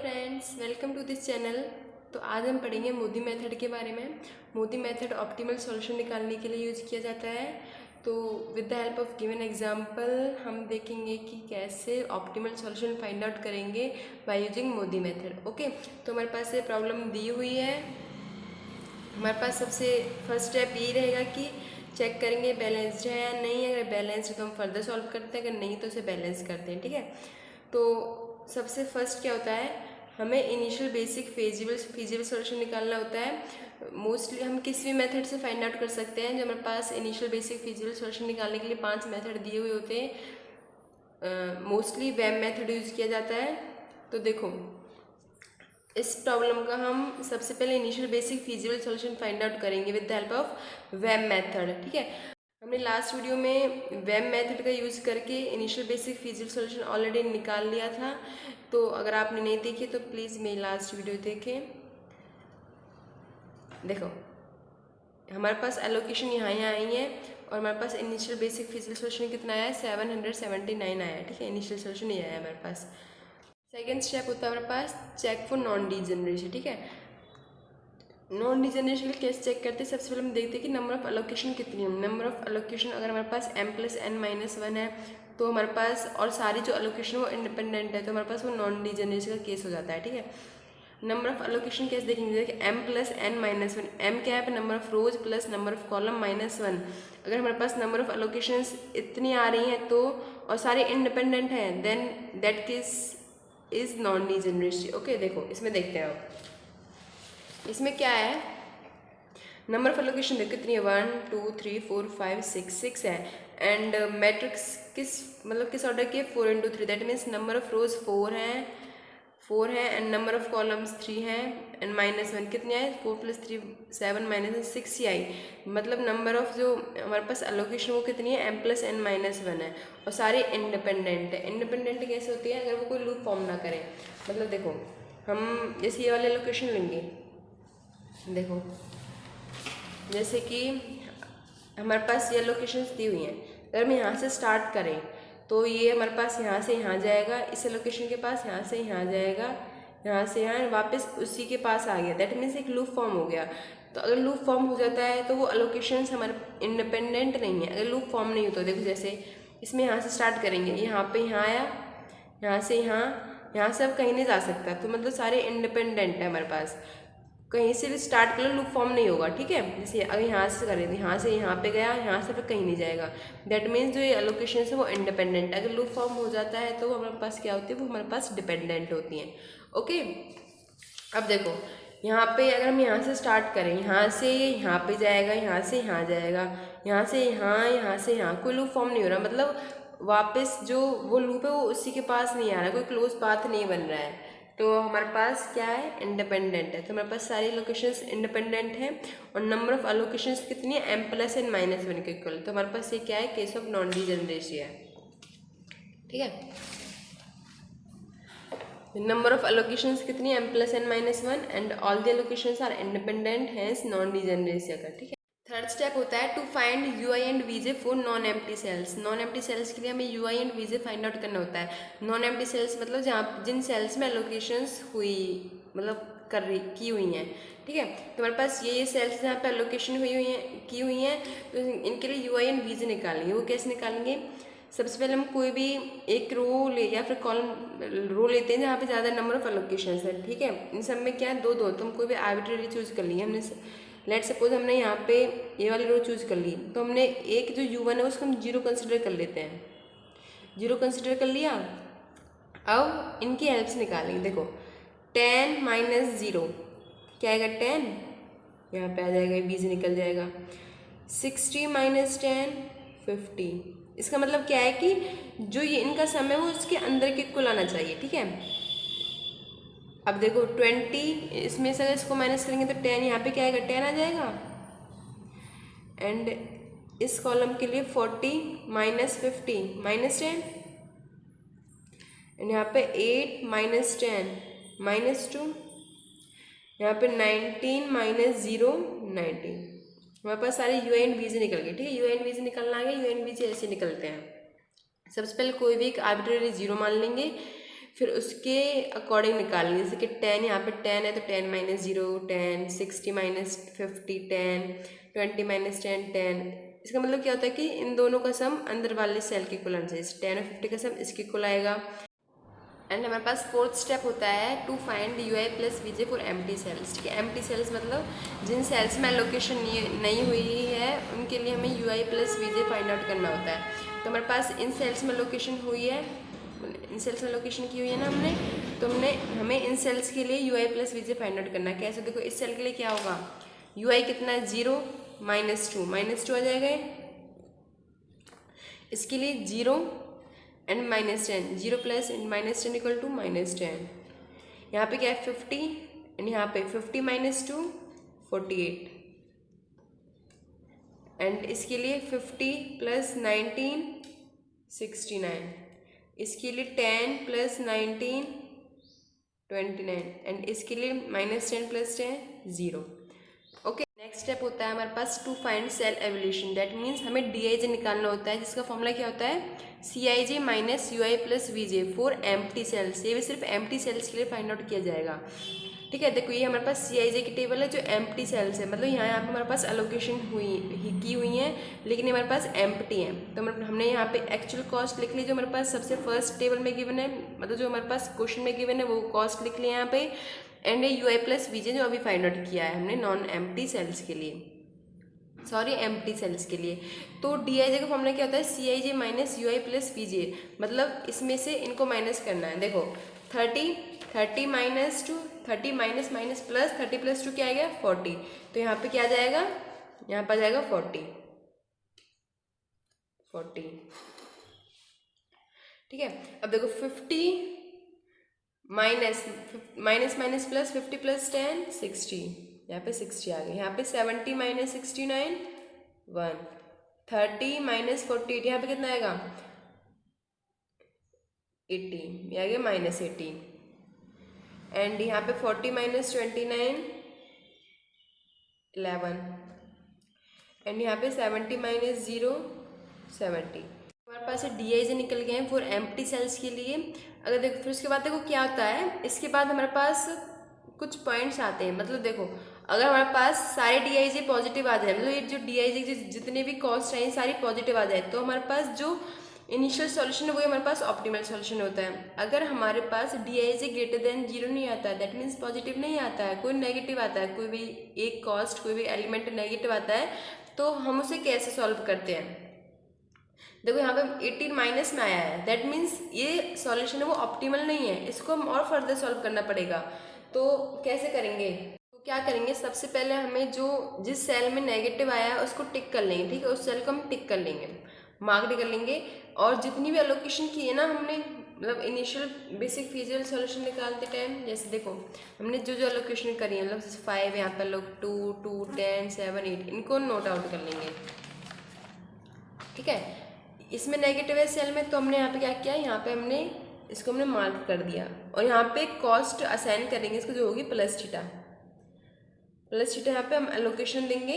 Friends, welcome to this channel. तो आज हम पढ़ेंगे मोदी मेथड के बारे में। मोदी मेथड ऑप्टिमल सॉल्यूशन निकालने के लिए यूज़ किया जाता है। तो with the help of given example हम देखेंगे कि कैसे ऑप्टिमल सॉल्यूशन फाइंड आउट करेंगे by using Modi method. Okay, तो हमारे पास ये प्रॉब्लम दी हुई है। हमारे पास सबसे फर्स्ट स्टेप ये रहेगा कि चेक करेंगे बैलेंस्ड है या नहीं। अगर बैलेंस्ड तो हम फर्दर सॉल्व करते हैं, अगर नहीं तो उसे बैलेंस करते हैं। ठीक है, तो सबसे फर्स्ट क्या होता है, हमें इनिशियल बेसिक फिजिबल सॉल्यूशन निकालना होता है। मोस्टली हम किसी भी मेथड से फाइंड आउट कर सकते हैं। जो हमारे पास इनिशियल बेसिक फिजिबल सॉल्यूशन निकालने के लिए 5 मेथड दिए हुए होते हैं। मोस्टली वेब मेथड यूज़ किया जाता है। तो देखो, इस प्रॉब्लम का हम सबसे पहले initial basic feasible solution find out करेंगे with the help of VAM method. ठीक है, हमने लास्ट वीडियो में वेब मेथड का यूज़ करके initial basic feasible solution already निकाल लिया था। तो अगर आपने नहीं देखी तो प्लीज़ मेरी लास्ट वीडियो देखें। देखो, हमारे पास एलोकेशन यहाँ आई है और हमारे पास इनिशियल बेसिक फिजिबल सॉल्यूशन कितना आया है, 779 आया है। ठीक है, इनिशियल सॉल्यूशन ये आया है हमारे पास। सेकेंड स्टेप होता है हमारे पास चेक फॉर नॉन डीजेनरेशन। ठीक है, नॉन डीजेनरेशन के लिए कैसे चेक करते हैं, सबसे पहले हम देखते हैं कि नंबर ऑफ एलोकेशन कितनी है। नंबर ऑफ एलोकेशन अगर हमारे पास m+n-1 है तो हमारे पास, और सारी जो एलोकेशन वो इंडिपेंडेंट है, तो हमारे पास वो नॉन डीजेनरेशन का केस हो जाता है। ठीक है, नंबर ऑफ एलोकेशन कैसे देखेंगे, देखिए m+n-1, m क्या है, number of rose plus number of column -1। अगर हमारे पास नंबर ऑफ एलोकेशंस इतनी आ रही हैं तो, और सारे इंडिपेंडेंट हैं, then that case is non degeneracy. Okay, देखो इसमें देखते हैं आप, इसमें क्या है, नंबर ऑफ एलोकेशन देखो कितनी है, 1 2 3 4 5 6 है। एंड मैट्रिक्स किस ऑर्डर की है, 4 × 3, दैट मीन्स नंबर ऑफ रोज 4 है एंड नंबर ऑफ कॉलम्स 3 है एंड -1 कितनी आई, 4 + 3 7 -1 6 ही आई। मतलब नंबर ऑफ जो हमारे पास एलोकेशन वो कितनी है, m+n-1 है और सारे इंडिपेंडेंट है। इंडिपेंडेंट कैसे होती है, अगर वो कोई लूप फॉर्म ना करे। मतलब देखो, हम जैसे ये वाले एलोकेशन लेंगे, देखो जैसे कि हमारे पास ये लोकेशंस दी हुई हैं। अगर हम यहाँ से स्टार्ट करें तो ये हमारे पास यहाँ से यहाँ जाएगा, इस लोकेशन के पास यहाँ से यहाँ जाएगा, यहाँ से यहाँ वापस उसी के पास आ गया। दैट मीन्स एक लूप फॉर्म हो गया। तो अगर लूप फॉर्म हो जाता है तो वो लोकेशंस हमारे इंडिपेंडेंट नहीं है। अगर लूप फॉर्म नहीं होता, देखो जैसे इसमें यहाँ से स्टार्ट करेंगे, यहाँ पे यहाँ आया, यहाँ से यहाँ से अब कहीं नहीं जा सकता, तो मतलब सारे इंडिपेंडेंट है हमारे पास। कहीं से भी स्टार्ट कर लो, लूप फॉर्म नहीं होगा। ठीक है, जैसे अगर यहाँ से करें तो यहाँ से यहाँ पे गया, यहाँ से फिर कहीं नहीं जाएगा। दैट मीन्स जो ये एलोकेशन है वो इंडिपेंडेंट है। अगर लूप फॉर्म हो जाता है तो हमारे पास क्या होती है, वो हमारे पास डिपेंडेंट होती हैं। ओके, अब देखो यहाँ पे अगर हम यहाँ से स्टार्ट करें, यहाँ से यहाँ पे जाएगा, यहाँ से यहाँ जाएगा, यहाँ से यहाँ से यहाँ, कोई लूप फॉर्म नहीं हो रहा। मतलब वापस जो वो लूप है वो उसी के पास नहीं आ रहा, कोई क्लोज पाथ नहीं बन रहा है। तो हमारे पास क्या है, इंडिपेंडेंट है। तो हमारे पास सारी लोकेशंस इंडिपेंडेंट हैं और नंबर ऑफ एलोकेशंस कितनी है, m+n-1 के इक्वल। तो हमारे पास ये क्या है, केस ऑफ नॉन डीजेनरेसी है। ठीक है, नंबर ऑफ एलोकेशंस कितनी है, m+n-1 and all the allocations are independent, hence non degeneracy का। ठीक है, थर्ड स्टेप होता है to find U I and V J for non empty cells. Non empty cells के लिए हमें U I and V J find out करना होता है। नॉन एम्प्टी सेल्स मतलब जहाँ जिन सेल्स में एलोकेशंस हुई, मतलब की हुई हैं। ठीक है, तो हमारे पास ये सेल्स जहाँ पे एलोकेशन की हुई हैं, तो इनके लिए यूआई एंड वीजे निकालेंगे। वो कैसे निकालेंगे, सबसे पहले हम कोई भी एक रो ले या फिर कॉलम रो लेते हैं जहाँ पे ज़्यादा नंबर ऑफ एलोकेशंस है। ठीक है, इन सब में क्या है, दो तो हम कोई भी आर्बिट्रेरी चूज़ कर लिए। हमने लेट सपोज हमने यहाँ पे ये वाली रो चूज़ कर ली, तो हमने एक जो U1 है उसको हम 0 कंसिडर कर लेते हैं। 0 कंसिडर कर लिया। अब इनकी हेल्प से निकालेंगे। देखो 10 - 0 क्या आएगा, 10 यहाँ पे आ जाएगा, बीज निकल जाएगा। 60 - 10 50। इसका मतलब क्या है कि जो ये इनका सम है वो इसके अंदर के इक्वल आना चाहिए। ठीक है, अब देखो 20, इसमें से अगर इसको माइनस करेंगे तो 10 यहाँ पे क्या आएगा, 10 आ जाएगा। एंड इस कॉलम के लिए 40 - 50 -10 एंड यहाँ पे 8 - 10 -2, यहाँ पे 19 - 0 19। हमारे पास सारे यू एंड वी से निकल गए। ठीक है, यू एंड वी से निकलना है, यू एंड वी से ऐसे निकलते हैं। सबसे पहले कोई भी एक आर्बिट्रेरी 0 मान लेंगे, फिर उसके अकॉर्डिंग निकालेंगे, जैसे कि 10 यहाँ पे 10 है तो 10 माइनस 0 10, 60 माइनस 50 10, 20 माइनस 10 10। इसका मतलब क्या होता है कि इन दोनों का सम अंदर वाले सेल के इक्वल आना चाहिए। 10 और 50 का सम इसके इक्वल आएगा। एंड हमारे पास फोर्थ स्टेप होता है to find U I plus V J for empty cells. ठीक है, एम्प्टी सेल्स मतलब जिन सेल्स में एलोकेशन नहीं हुई है उनके लिए हमें U I plus V J find out करना होता है। तो हमारे पास इन सेल्स में लोकेशन हुई है, इन सेल्स में लोकेशन की हुई है ना हमने, तो हमें इन सेल्स के लिए U I plus V J find out करना है। कैसे, देखो इस सेल के लिए क्या होगा, यू आई कितना है 0 -2 आ जाएगा, इसके लिए 0 एंड -10, 0 प्लस -10 इक्वल टू -10। यहाँ पे क्या है 50 एंड यहाँ पे 50 माइनस 2 48 एंड इसके लिए 50 प्लस 19 69, इसके लिए 10 प्लस 19 29 एंड इसके लिए -10 प्लस 10 0। ओके, नेक्स्ट स्टेप होता है हमारे पास to find cell evaluation. That means हमें DIJ निकालना होता है, जिसका फॉर्मूला क्या होता है CIJ minus UI plus VJ for empty cells. ये भी सिर्फ एम्प्टी सेल्स के लिए फाइंड आउट किया जाएगा। ठीक है, देखो ये हमारे पास CIJ की टेबल है जो एम्प्टी सेल्स है, मतलब यहाँ पे हमारे पास एलोकेशन की हुई है लेकिन ये हमारे पास एम्प्टी है। तो हमने यहाँ पे एक्चुअल कॉस्ट लिख ली जो हमारे पास सबसे फर्स्ट टेबल में गिवन है, मतलब जो हमारे पास क्वेश्चन में गिवन है वो कॉस्ट लिख लिया यहाँ पे। एंड यू आई प्लस वीजे जो अभी फाइंड आउट किया है हमने नॉन एम्प्टी सेल्स के लिए, सॉरी एम्प्टी सेल्स के लिए। तो DIJ का फॉर्मूला क्या होता है CIJ minus UI plus VJ, मतलब इसमें से इनको माइनस करना है। देखो 30 minus 2 30 minus minus plus 30 plus 2 क्या आएगा 40, तो यहाँ पे क्या आ जाएगा, यहाँ पर आ जाएगा 40। ठीक है, अब देखो 50 माइनस माइनस प्लस 50 प्लस 10 60, यहाँ पे 60 आ गया। यहाँ पे 70 माइनस 69 1, 30 माइनस 48 यहाँ पे कितना आएगा 80, ये आ गया -80 एंड यहाँ पे 40 माइनस 29 11 एंड यहाँ पे 70 माइनस 0 70। हमारे पास DIJ निकल गए हैं फॉर एम्प्टी सेल्स के लिए। अगर देखो फिर उसके बाद देखो क्या होता है, इसके बाद हमारे पास कुछ पॉइंट्स आते हैं। मतलब देखो अगर हमारे पास सारे DIJ पॉजिटिव आ जाए, मतलब ये जो DIJ जितने भी कॉस्ट हैं सारी पॉजिटिव आ जाए, तो हमारे पास जो इनिशियल सॉल्यूशन है वो हमारे पास ऑप्टिमल सॉल्यूशन होता है। अगर हमारे पास DIJ ग्रेटर देन 0 नहीं आता है, दैट मीन्स पॉजिटिव नहीं आता है, कोई नेगेटिव आता है, कोई भी एक कॉस्ट कोई भी एलिमेंट नेगेटिव आता है, तो हम उसे कैसे सॉल्व करते हैं। देखो यहाँ पे 18 माइनस में आया है, दैट मीन्स ये सॉल्यूशन है वो ऑप्टिमल नहीं है, इसको हम और फर्दर सॉल्व करना पड़ेगा। तो कैसे करेंगे, तो क्या करेंगे, सबसे पहले हमें जो जिस सेल में नेगेटिव आया है उसको टिक कर लेंगे। ठीक है, उस सेल को हम टिक कर लेंगे, मार्क कर लेंगे। और जितनी भी एलोकेशन की है ना हमने, मतलब इनिशियल बेसिक फिजिकल सॉल्यूशन निकालते टाइम, जैसे देखो हमने जो जो एलोकेशन करी है, मतलब 5 यहाँ पर लोग 2 2 10 7 8 इनको नोट आउट कर लेंगे। ठीक है, इसमें नेगेटिव है सेल में, तो हमने यहाँ पे क्या किया, यहाँ पे हमने इसको हमने मार्क कर दिया और यहाँ पे कॉस्ट असाइन करेंगे इसको, जो होगी प्लस थीटा यहाँ पे हम एलोकेशन देंगे।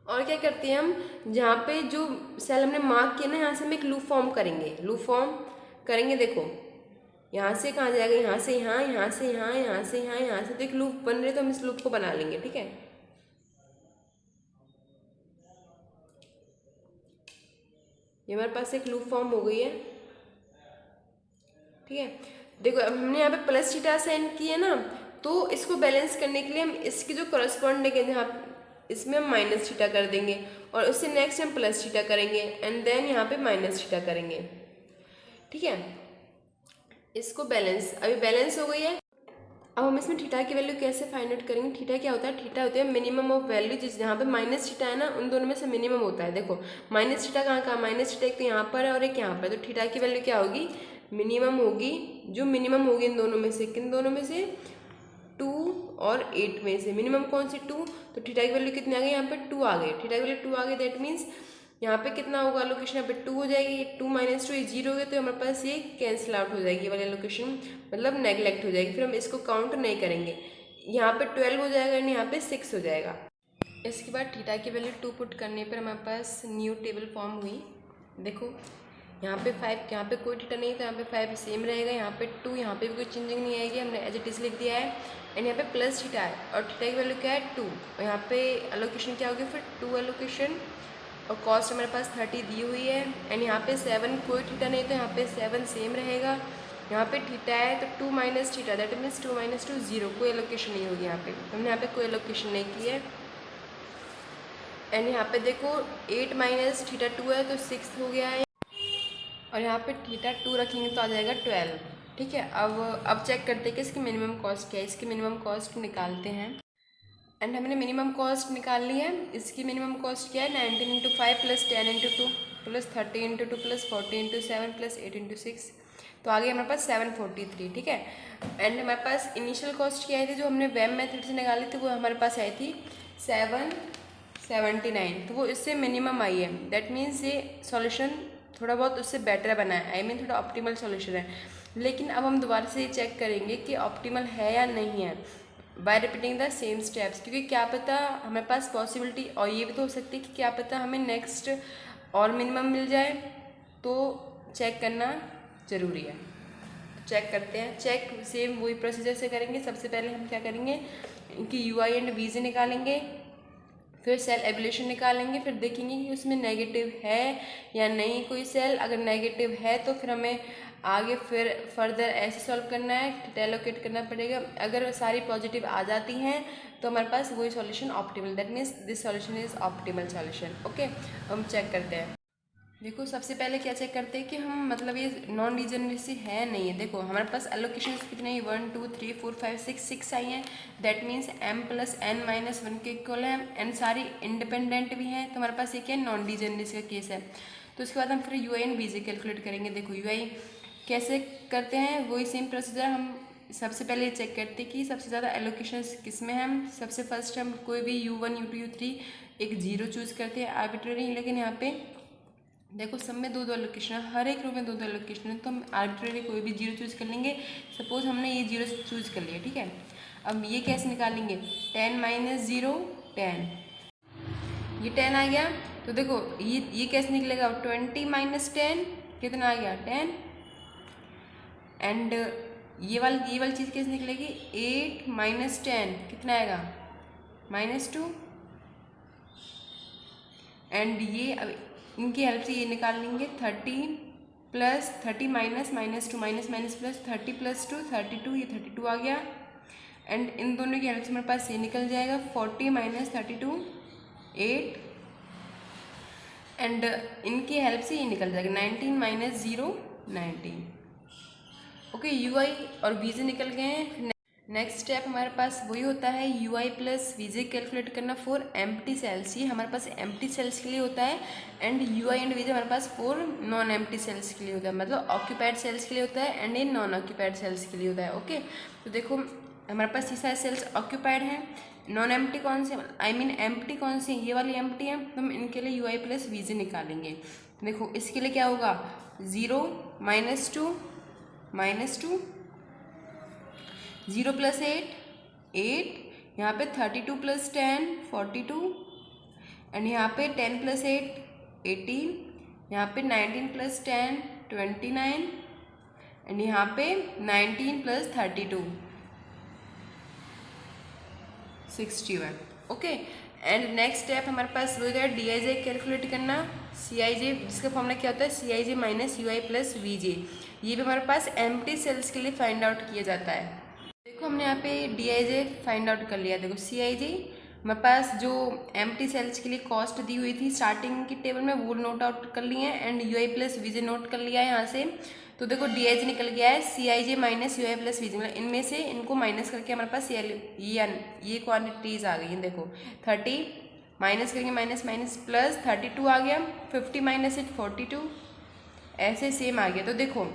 और क्या करते हैं हम, जहाँ पे जो सेल हमने मार्क किया ना यहाँ से हम एक लूप फॉर्म करेंगे। देखो यहाँ से कहाँ जाएगा, यहाँ से यहाँ, यहाँ से यहाँ, यहाँ से यहाँ, यहाँ से, तो एक लूप बन रहे तो हम इस लूप को बना लेंगे। ठीक है, ये हमारे पास एक लूप फॉर्म हो गई है। ठीक है, देखो अब हमने यहाँ पे प्लस थीटा असाइन की है ना, तो इसको बैलेंस करने के लिए हम इसकी जो करस्पॉन्डिंग है जहाँ इसमें हम माइनस थीटा कर देंगे और उससे नेक्स्ट हम प्लस थीटा करेंगे एंड देन यहाँ पे माइनस थीटा करेंगे। ठीक है, इसको बैलेंस, अभी बैलेंस हो गई है। अब हम इसमें थीटा की वैल्यू कैसे फाइंड आउट करेंगे। थीटा क्या होता है, थीटा होता है मिनिमम ऑफ वैल्यू, जिस जहाँ पे माइनस थीटा है ना उन दोनों में से मिनिमम होता है। देखो माइनस थीटा कहाँ माइनस थीटा एक तो यहाँ पर है और एक यहाँ पर, तो थीटा की वैल्यू क्या होगी, मिनिमम होगी, जो मिनिमम होगी इन दोनों में से, किन दोनों में से 2 और 8 में से। मिनिमम कौन सी 2, तो थीटा की वैल्यू कितनी आ गई, यहाँ पे 2 आ गई, थीटा की वैल्यू 2 आ गई, दैट मीन्स यहाँ पे कितना होगा लोकेशन, यहाँ पे 2 हो जाएगी, 2 माइनस 2 ये 0 हो गया, तो हमारे पास ये कैंसिल आउट हो जाएगी, ये वाली लोकेशन मतलब नेगलेक्ट हो जाएगी, फिर हम इसको काउंट नहीं करेंगे। यहाँ पे 12 हो जाएगा एंड यहाँ पे 6 हो जाएगा। इसके बाद थीटा की वैल्यू 2 पुट करने पर हमारे पास न्यू टेबल फॉर्म हुई। देखो यहाँ पे 5, यहाँ पे कोई थीटा नहीं तो यहाँ पे 5 सेम रहेगा, यहाँ पे 2, यहाँ पे भी कोई चेंजिंग नहीं आएगी, हमने एज इट इज लिख दिया है। एंड यहाँ पे प्लस थीटा है और थीटा की वैल्यू क्या है 2, और यहाँ पे एलोकेशन क्या होगी फिर 2 एलोकेशन, और कॉस्ट हमारे पास 30 दी हुई है। एंड यहाँ पे 7 कोई थीटा नहीं तो यहाँ पे 7 सेम रहेगा, यहाँ पे थीटा है तो 2 minus theta, that means 2 minus 2 0, कोई एलोकेशन नहीं होगी यहाँ पे, हमने यहाँ पे कोई एलोकेशन नहीं की है। एंड यहाँ पे देखो 8 माइनस थीटा 2 है तो 6 हो गया है, और यहाँ पे थीटा 2 रखेंगे तो आ जाएगा 12। ठीक है, अब चेक करते हैं कि इसकी मिनिमम कॉस्ट क्या है। इसकी मिनिमम कॉस्ट निकालते हैं। एंड हमने मिनिमम कॉस्ट निकाल ली है। इसकी मिनिमम कॉस्ट क्या है 19 into 5 plus 10 into 2 plus 30 into 2 plus 40 into 7 plus 8 into 6, तो आ गया हमारे पास 743। ठीक है, एंड हमारे पास इनिशियल कॉस्ट क्या आई थी जो हमने वेब मेथड से निकाली थी, वो हमारे पास आई थी 779, तो वो इससे मिनिमम आई है। दैट मीन्स ये सॉल्यूशन थोड़ा बहुत उससे बेटर बना है, आई मीन थोड़ा ऑप्टिमल सॉल्यूशन है। लेकिन अब हम दोबारा से ये चेक करेंगे कि ऑप्टिमल है या नहीं है bye repeating the same steps, क्योंकि क्या पता हमारे पास पॉसिबिलिटी और ये भी तो हो सकती है कि क्या पता हमें नेक्स्ट और मिनिमम मिल जाए, तो चेक करना ज़रूरी है। चेक करते हैं, चेक सेम वही प्रोसीजर से करेंगे। सबसे पहले हम क्या करेंगे कि यू आई एंड वी जे निकालेंगे, फिर सेल एवल्यूशन निकालेंगे, फिर देखेंगे कि उसमें नेगेटिव है या नहीं कोई सेल। अगर नेगेटिव है तो फिर हमें आगे फिर फर्दर ऐसे सॉल्व करना है, एलोकेट करना पड़ेगा। अगर सारी पॉजिटिव आ जाती हैं तो हमारे पास वही solution optimal, that means this solution is optimal solution. Okay, हम चेक करते हैं। देखो सबसे पहले क्या चेक करते हैं कि हम मतलब ये नॉन डिजनरेसी है नहीं है। देखो हमारे पास एलोकेशन कितने हैं 1 2 3 4 5 6 आई हैं, that means m plus n minus 1 के इक्वल है, एंड सारी इंडिपेंडेंट भी हैं, तो हमारे पास ये क्या है नॉन डिजनरेसी का केस है। तो उसके बाद हम फिर U I and V J calculate करेंगे। देखो यू आई कैसे करते हैं, वही सेम प्रोसीजर। हम सबसे पहले चेक करते हैं कि सबसे ज़्यादा एलोकेशन किस में है। हम सबसे फर्स्ट हम कोई भी u1 u2 u3 एक 0 चूज़ करते हैं आर्बिट्रेरी, लेकिन यहाँ पे देखो सब में 2 एलोकेशन है, हर एक रो में 2 एलोकेशन है, तो हम आर्बिट्रेरी कोई भी 0 चूज़ कर लेंगे। सपोज हमने ये 0 चूज़ कर लिया, ठीक है। अब ये कैसे निकालेंगे 10 माइनस 0 10, ये 10 आ गया। तो देखो ये कैसे निकलेगा 20 माइनस 10 कितना आ गया 10, एंड ये वाली चीज़ कैसे निकलेगी 8 माइनस 10 कितना आएगा -2, एंड ये अब इनकी हेल्प से ये निकाल लेंगे 30 plus 30 minus -2 minus minus plus 30 plus 2 32, ये 32 आ गया, एंड इन दोनों की हेल्प से हमारे पास ये निकल जाएगा 40 माइनस 32 8, एंड इनकी हेल्प से ये निकल जाएगा 19 माइनस 0 19। ओके, यू आई और वी जे निकल गए हैं। नेक्स्ट स्टेप हमारे पास वही होता है U I plus V J calculate करना फॉर एम्प्टी सेल्स। ये हमारे पास एम्प्टी सेल्स के लिए होता है, and U I and V J हमारे पास फॉर नॉन एम्प्टी सेल्स के लिए होता है, मतलब ऑक्यूपाइड सेल्स के लिए होता है एंड ये नॉन ऑक्यूपाइड सेल्स के लिए होता है। ओके, तो देखो हमारे पास ये सारे सेल्स ऑक्यूपाइड हैं, नॉन एम्प्टी कौन से आई मीन एम्प्टी कौन सी, ये वाली एम्प्टी है, तो हम इनके लिए यू आई प्लस वी जे निकालेंगे। देखो इसके लिए क्या होगा 0 -2 0 प्लस 8 यहाँ पे 32 प्लस 10 42, एंड यहाँ पे 10 प्लस 8 18, यहाँ पे 19 प्लस 10 29, एंड यहाँ पे 19 plus 32 61। Okay, and next step हमारे पास हो गया डी आई जे कैलकुलेट करना, सी आई जे जिसका फॉर्मूला क्या होता है C I J minus U I plus V J. ये भी हमारे पास एम्प्टी सेल्स के लिए फाइंड आउट किया जाता है। देखो हमने यहाँ पे D I J find out कर लिया। देखो सी आई जे हमारे पास जो एम्प्टी सेल्स के लिए कॉस्ट दी हुई थी स्टार्टिंग की टेबल में वो नोट आउट कर लिए हैं, and U I plus V J note कर लिया है यहाँ से। तो देखो डी आई जे निकल गया है C I J minus U I plus V J, मतलब इनमें से इनको माइनस करके हमारे पास ये क्वान्टिटीज आ गई हैं। देखो 30 माइनस करके माइनस माइनस प्लस 32 आ गया, 50 माइनस 8 42, ऐसे सेम आ गया। तो देखो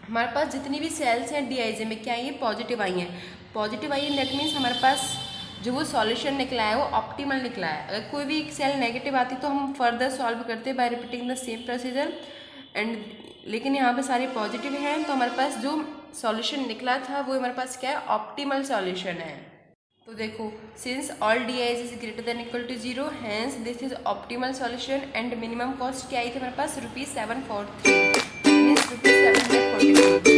हमारे पास जितनी भी सेल्स हैं डी आई जे में क्या ये पॉजिटिव आई हैं, पॉजिटिव आई है, दैट मीन्स हमारे पास जो वो सॉल्यूशन निकला है वो ऑप्टिमल निकला है। अगर कोई भी सेल नेगेटिव आती तो हम फर्दर सॉल्व करते bye repeating the same procedure, and लेकिन यहाँ पे सारे पॉजिटिव हैं, तो हमारे पास जो सॉल्यूशन निकला था वो हमारे पास क्या है ऑप्टिमल सॉल्यूशन है। तो देखो, since all D I is greater than equal to 0, hence this is optimal solution and minimum cost क्या आई थी हमारे पास, ₹743 मीन्स ₹743।